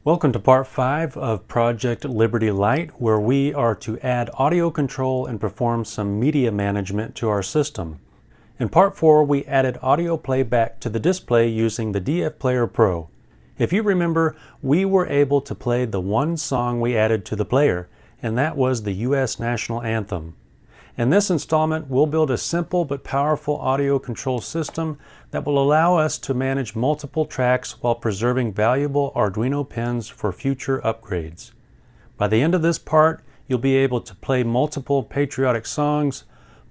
Welcome to part 5 of Project Liberty Light, where we are to add audio control and perform some media management to our system. In part 4, we added audio playback to the display using the DF Player Pro. If you remember, we were able to play the one song we added to the player, and that was the U.S. National Anthem. In this installment, we'll build a simple but powerful audio control system that will allow us to manage multiple tracks while preserving valuable Arduino pins for future upgrades. By the end of this part, you'll be able to play multiple patriotic songs,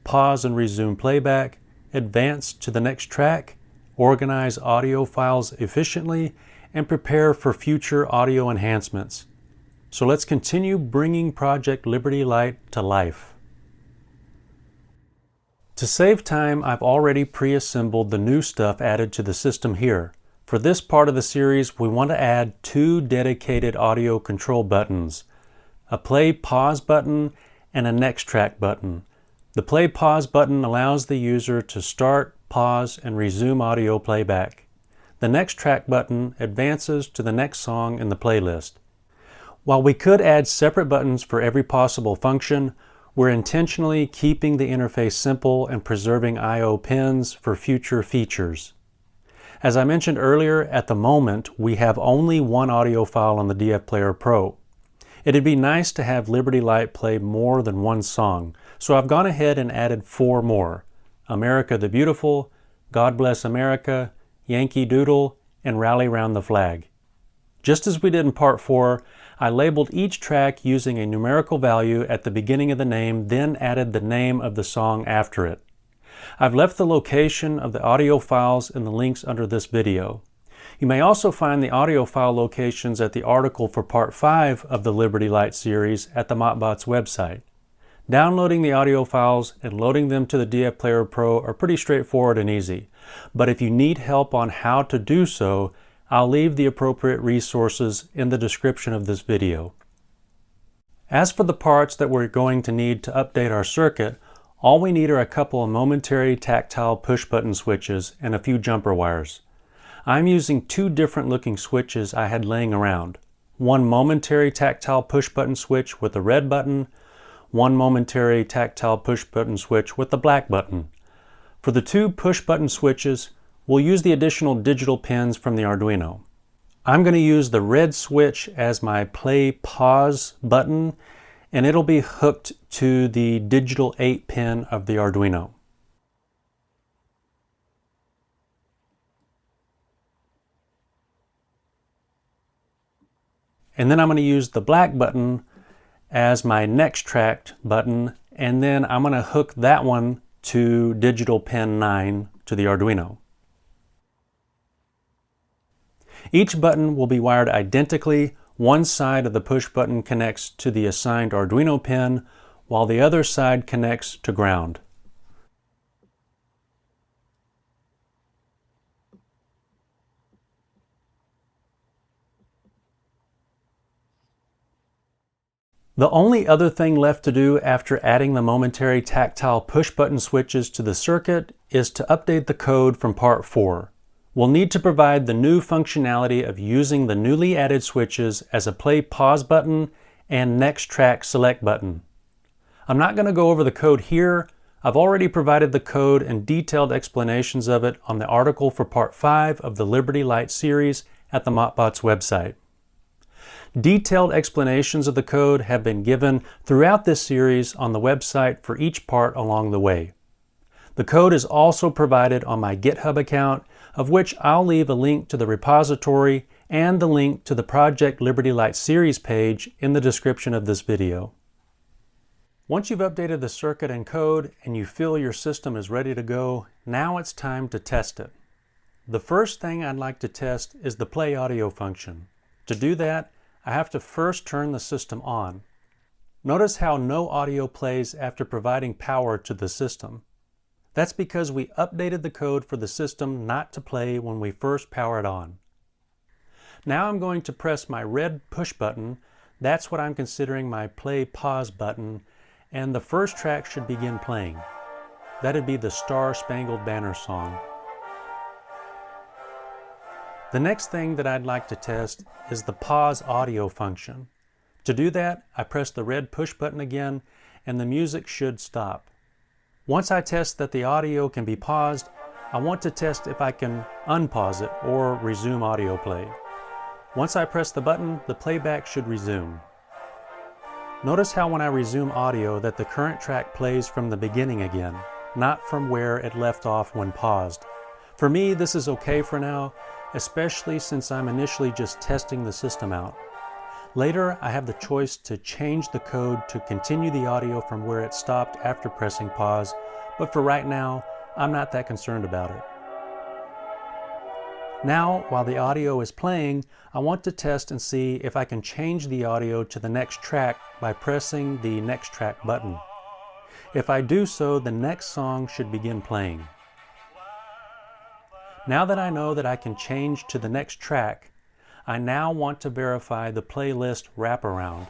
pause and resume playback, advance to the next track, organize audio files efficiently, and prepare for future audio enhancements. So let's continue bringing Project Liberty Light to life. To save time, I've already pre-assembled the new stuff added to the system here. For this part of the series, we want to add 2 dedicated audio control buttons, a play-pause button and a next track button. The play-pause button allows the user to start, pause, and resume audio playback. The next track button advances to the next song in the playlist. While we could add separate buttons for every possible function, we're intentionally keeping the interface simple and preserving I/O pins for future features. As I mentioned earlier, at the moment, we have only one audio file on the DF Player Pro. It'd be nice to have Liberty Light play more than one song, so I've gone ahead and added 4 more: America the Beautiful, God Bless America, Yankee Doodle, and Rally Round the Flag. Just as we did in part 4, I labeled each track using a numerical value at the beginning of the name, then added the name of the song after it. I've left the location of the audio files in the links under this video. You may also find the audio file locations at the article for part 5 of the Liberty Light series at the Motbots website. Downloading the audio files and loading them to the DF Player Pro are pretty straightforward and easy, but if you need help on how to do so, I'll leave the appropriate resources in the description of this video. As for the parts that we're going to need to update our circuit, all we need are a couple of momentary tactile push-button switches and a few jumper wires. I'm using 2 different looking switches I had laying around. One momentary tactile push-button switch with a red button, one momentary tactile push-button switch with the black button. For the 2 push-button switches, we'll use the additional digital pins from the Arduino. I'm going to use the red switch as my play-pause button, and it'll be hooked to the digital 8 pin of the Arduino. And then I'm going to use the black button as my next track button, and then I'm going to hook that one to digital pin 9 to the Arduino. Each button will be wired identically. One side of the push button connects to the assigned Arduino pin, while the other side connects to ground. The only other thing left to do after adding the momentary tactile push button switches to the circuit is to update the code from part 4. We'll need to provide the new functionality of using the newly added switches as a play-pause button and next track select button. I'm not going to go over the code here. I've already provided the code and detailed explanations of it on the article for part 5 of the Liberty Light series at the Motbots website. Detailed explanations of the code have been given throughout this series on the website for each part along the way. The code is also provided on my GitHub account, of which I'll leave a link to the repository and the link to the Project Liberty Light series page in the description of this video. Once you've updated the circuit and code and you feel your system is ready to go, now it's time to test it. The first thing I'd like to test is the play audio function. To do that, I have to first turn the system on. Notice how no audio plays after providing power to the system. That's because we updated the code for the system not to play when we first power it on. Now I'm going to press my red push button. That's what I'm considering my play pause button, and the first track should begin playing. That'd be the Star Spangled Banner song. The next thing that I'd like to test is the pause audio function. To do that, I press the red push button again, and the music should stop. Once I test that the audio can be paused, I want to test if I can unpause it or resume audio play. Once I press the button, the playback should resume. Notice how when I resume audio that the current track plays from the beginning again, not from where it left off when paused. For me, this is okay for now, especially since I'm initially just testing the system out. Later, I have the choice to change the code to continue the audio from where it stopped after pressing pause, but for right now, I'm not that concerned about it. Now, while the audio is playing, I want to test and see if I can change the audio to the next track by pressing the next track button. If I do so, the next song should begin playing. Now that I know that I can change to the next track, I now want to verify the playlist wraparound,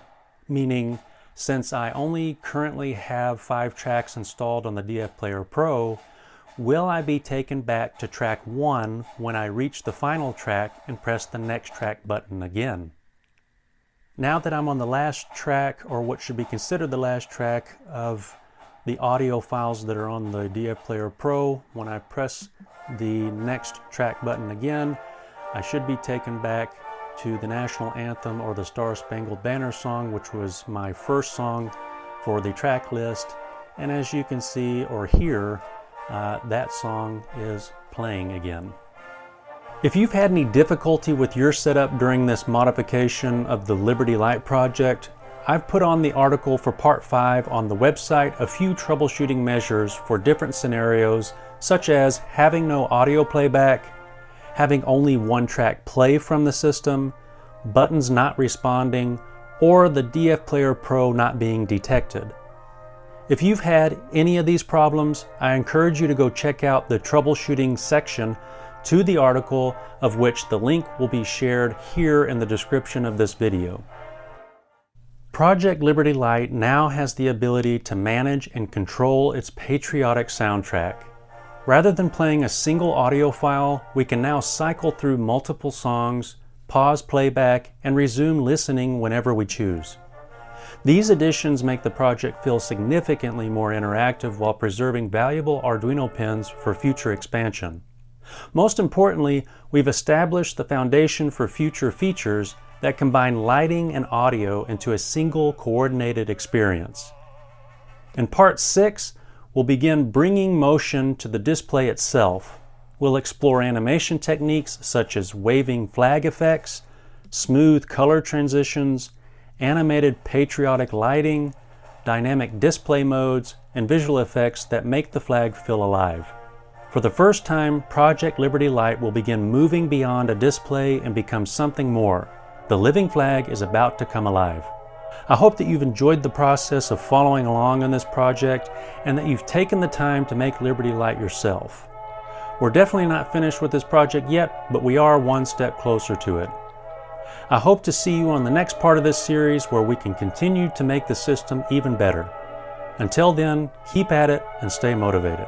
meaning since I only currently have 5 tracks installed on the DF Player Pro, will I be taken back to track 1 when I reach the final track and press the next track button again? Now that I'm on the last track, or what should be considered the last track of the audio files that are on the DF Player Pro, when I press the next track button again, I should be taken back to the national anthem or the Star Spangled Banner song, which was my first song for the track list. And as you can see or hear, that song is playing again. If you've had any difficulty with your setup during this modification of the Liberty Light project, I've put on the article for part 5 on the website a few troubleshooting measures for different scenarios, such as having no audio playback, having only one track play from the system, buttons not responding, or the DF Player Pro not being detected. If you've had any of these problems, I encourage you to go check out the troubleshooting section to the article, of which the link will be shared here in the description of this video. Project Liberty Light now has the ability to manage and control its patriotic soundtrack. Rather than playing a single audio file, we can now cycle through multiple songs, pause playback, and resume listening whenever we choose. These additions make the project feel significantly more interactive while preserving valuable Arduino pins for future expansion. Most importantly, we've established the foundation for future features that combine lighting and audio into a single coordinated experience. In part 6, we'll begin bringing motion to the display itself. We'll explore animation techniques such as waving flag effects, smooth color transitions, animated patriotic lighting, dynamic display modes, and visual effects that make the flag feel alive. For the first time, Project Liberty Light will begin moving beyond a display and become something more. The living flag is about to come alive. I hope that you've enjoyed the process of following along on this project and that you've taken the time to make Liberty Light yourself. We're definitely not finished with this project yet, but we are one step closer to it. I hope to see you on the next part of this series where we can continue to make the system even better. Until then, keep at it and stay motivated.